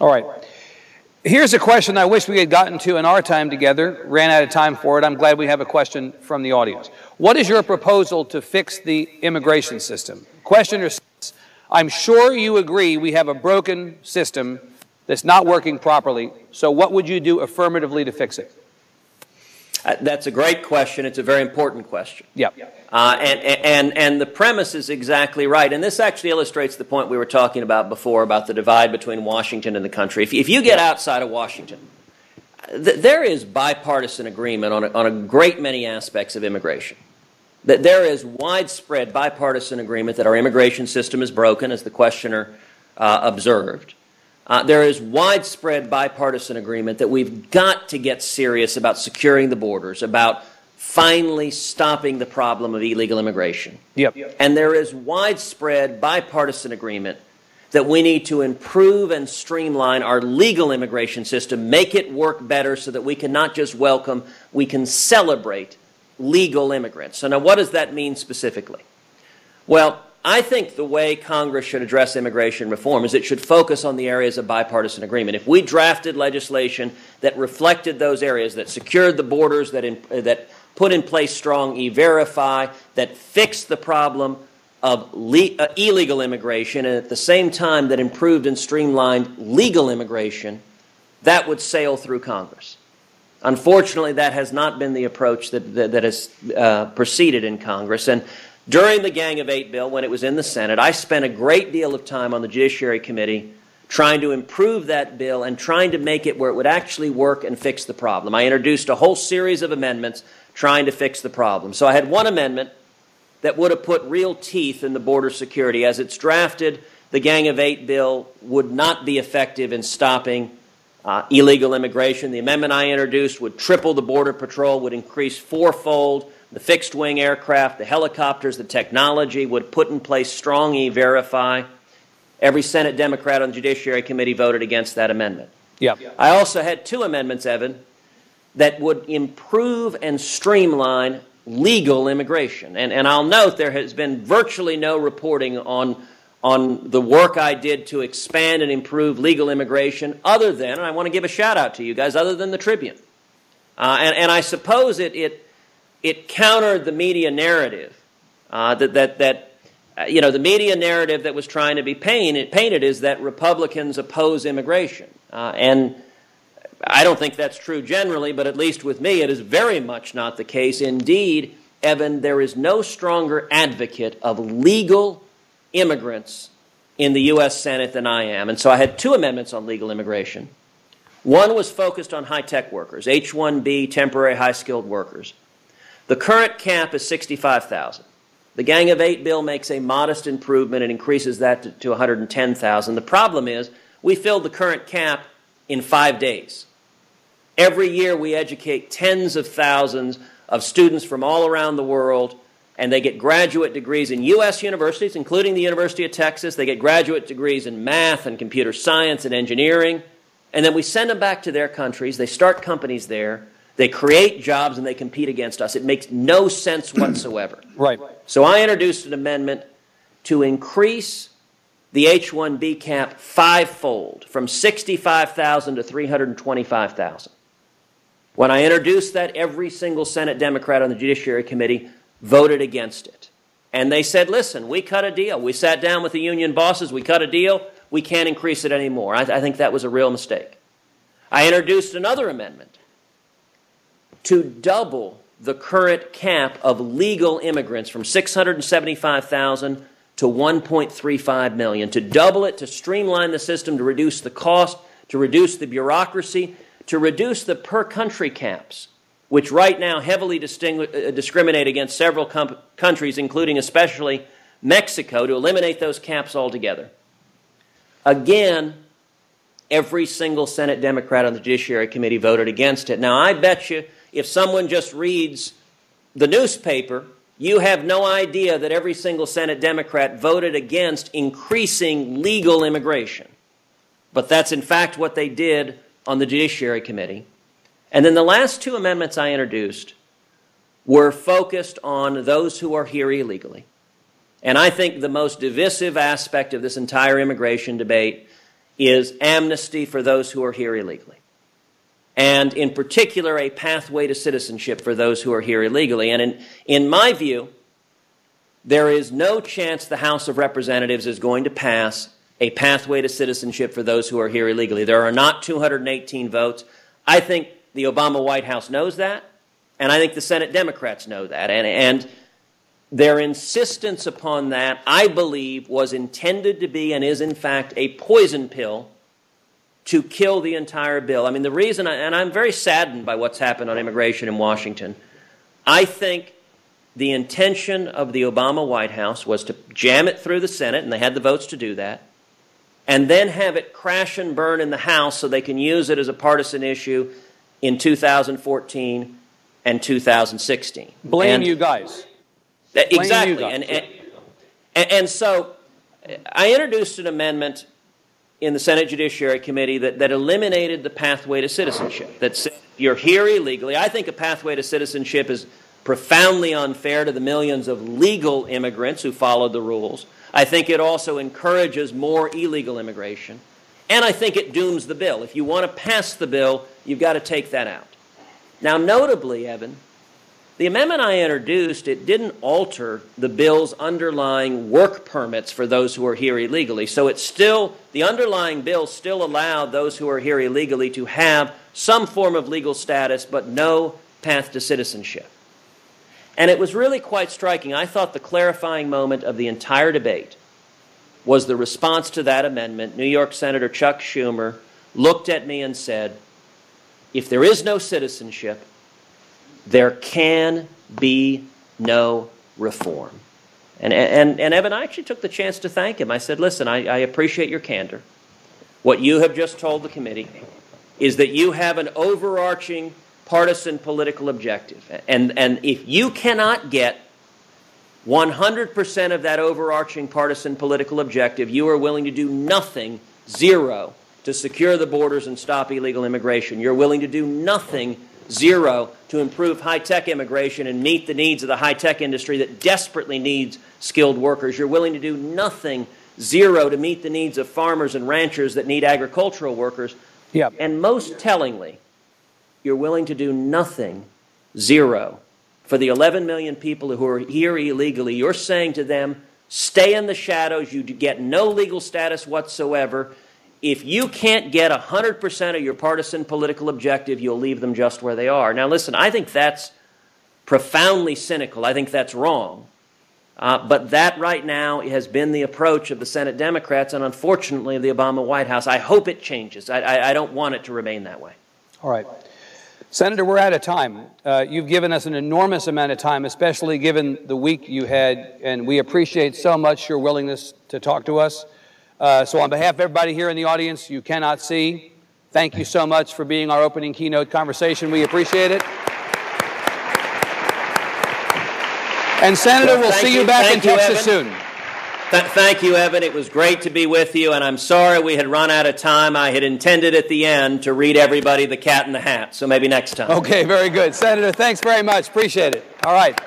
All right. Here's a question I wish we had gotten to in our time together. Ran out of time for it. I'm glad we have a question from the audience. What is your proposal to fix the immigration system? Questioner says, I'm sure you agree we have a broken system that's not working properly, so what would you do affirmatively to fix it? That's a great question. It's a very important question. Yeah. And the premise is exactly right. And this actually illustrates the point we were talking about before about the divide between Washington and the country. If you get outside of Washington, there is bipartisan agreement on a great many aspects of immigration. That there is widespread bipartisan agreement that our immigration system is broken, as the questioner observed. There is widespread bipartisan agreement that we've got to get serious about securing the borders, about finally stopping the problem of illegal immigration. Yep. And there is widespread bipartisan agreement that we need to improve and streamline our legal immigration system, make it work better so that we can not just welcome, we can celebrate legal immigrants. So now what does that mean specifically? Well, I think the way Congress should address immigration reform is it should focus on the areas of bipartisan agreement. If we drafted legislation that reflected those areas, that secured the borders, that put in place strong E-Verify, that fixed the problem of illegal immigration, and at the same time that improved and streamlined legal immigration, that would sail through Congress. Unfortunately, that has not been the approach that has proceeded in Congress. And during the Gang of Eight bill, when it was in the Senate, I spent a great deal of time on the Judiciary Committee trying to improve that bill and trying to make it where it would actually work and fix the problem. I introduced a whole series of amendments trying to fix the problem. So I had one amendment that would have put real teeth in the border security. As it's drafted, the Gang of Eight bill would not be effective in stopping illegal immigration. The amendment I introduced would triple the Border Patrol, would increase fourfold the fixed-wing aircraft, the helicopters, the technology, would put in place strong E-Verify. Every Senate Democrat on the Judiciary Committee voted against that amendment. Yeah. I also had two amendments, Evan, that would improve and streamline legal immigration. And I'll note there has been virtually no reporting on the work I did to expand and improve legal immigration other than, and I want to give a shout-out to you guys, other than the Tribune. And I suppose it countered the media narrative the media narrative that was trying to be painted is that Republicans oppose immigration. And I don't think that's true generally, but at least with me, it is very much not the case. Indeed, Evan, there is no stronger advocate of legal immigrants in the U.S. Senate than I am. And so I had two amendments on legal immigration. One was focused on high-tech workers, H-1B, temporary high-skilled workers. The current cap is 65,000. The Gang of Eight bill makes a modest improvement and increases that to 110,000. The problem is we filled the current cap in 5 days. Every year we educate tens of thousands of students from all around the world, and they get graduate degrees in U.S. universities, including the University of Texas. They get graduate degrees in math and computer science and engineering. And then we send them back to their countries. They start companies there. They create jobs, and they compete against us. It makes no sense whatsoever. Right. So I introduced an amendment to increase the H-1B cap fivefold, from 65,000 to 325,000. When I introduced that, every single Senate Democrat on the Judiciary Committee voted against it. And they said, listen, we cut a deal. We sat down with the union bosses. We cut a deal. We can't increase it anymore. I think that was a real mistake. I introduced another amendment to double the current cap of legal immigrants from 675,000 to 1.35 million, to double it, to streamline the system, to reduce the cost, to reduce the bureaucracy, to reduce the per-country caps, which right now heavily discriminate against several countries, including especially Mexico, to eliminate those caps altogether. Again, every single Senate Democrat on the Judiciary Committee voted against it. Now, I bet you if someone just reads the newspaper, you have no idea that every single Senate Democrat voted against increasing legal immigration. But that's in fact what they did on the Judiciary Committee. And then the last two amendments I introduced were focused on those who are here illegally. And I think the most divisive aspect of this entire immigration debate is amnesty for those who are here illegally. And in particular, a pathway to citizenship for those who are here illegally. And in my view, there is no chance the House of Representatives is going to pass a pathway to citizenship for those who are here illegally. There are not 218 votes. I think the Obama White House knows that, and I think the Senate Democrats know that. And their insistence upon that, I believe, was intended to be and is, in fact, a poison pill to kill the entire bill. I mean, the reason, and I'm very saddened by what's happened on immigration in Washington, I think the intention of the Obama White House was to jam it through the Senate, and they had the votes to do that, and then have it crash and burn in the House so they can use it as a partisan issue in 2014 and 2016. Blame you guys. Exactly. Blame you guys. And so I introduced an amendment in the Senate Judiciary Committee that eliminated the pathway to citizenship, that said you're here illegally. I think a pathway to citizenship is profoundly unfair to the millions of legal immigrants who followed the rules. I think it also encourages more illegal immigration. And I think it dooms the bill. If you want to pass the bill, you've got to take that out. Now, notably, Evan, the amendment I introduced, it didn't alter the bill's underlying work permits for those who are here illegally. So it's still, the underlying bill still allowed those who are here illegally to have some form of legal status, but no path to citizenship. And it was really quite striking. I thought the clarifying moment of the entire debate was the response to that amendment. New York Senator Chuck Schumer looked at me and said, if there is no citizenship, there can be no reform. And Evan, I actually took the chance to thank him. I said, listen, I appreciate your candor. What you have just told the committee is that you have an overarching partisan political objective. And if you cannot get 100% of that overarching partisan political objective, you are willing to do nothing, zero, to secure the borders and stop illegal immigration. You're willing to do nothing, zero, to improve high-tech immigration and meet the needs of the high-tech industry that desperately needs skilled workers. You're willing to do nothing, zero, to meet the needs of farmers and ranchers that need agricultural workers. Yep. And most tellingly, you're willing to do nothing, zero, for the 11 million people who are here illegally. You're saying to them, stay in the shadows. You get no legal status whatsoever. If you can't get 100% of your partisan political objective, you'll leave them just where they are. Now, listen, I think that's profoundly cynical. I think that's wrong. But that right now has been the approach of the Senate Democrats and, unfortunately, of the Obama White House. I hope it changes. I don't want it to remain that way. All right. Senator, we're out of time. You've given us an enormous amount of time, especially given the week you had, and we appreciate so much your willingness to talk to us. So on behalf of everybody here in the audience you cannot see, thank you so much for being our opening keynote conversation. We appreciate it. And Senator, we'll see you back in Texas soon. Thank you, Evan. It was great to be with you, and I'm sorry we had run out of time. I had intended at the end to read everybody The Cat in the Hat, so maybe next time. Okay, very good. Senator, thanks very much. Appreciate it. All right.